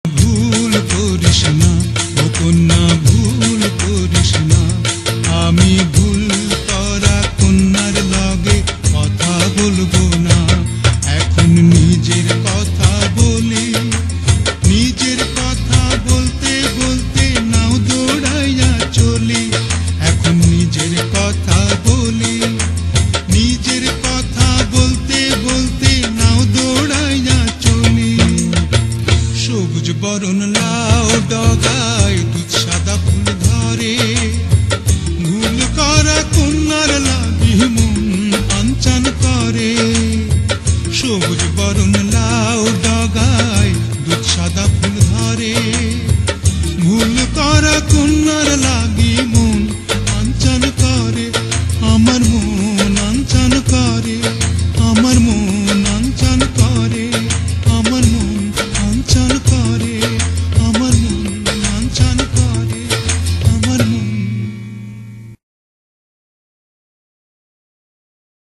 ভুল করিস না ও কন্যা, ভুল করিস না। আমি ভুল করা কন্যার লগে কথা বলবো না। এখন নিজের কথা বলি, নিজের কথা বলতে বলতে নাও দৌড়াইয়া চলি। এখন নিজের কথা বলি, নিজের কথা বলতে বলতে নাও দৌড়াইয়া চলি। সবুজ বরণ লাউ ডগায় দুধ সাদা ফুল ধরে, ভুল করা কন্যার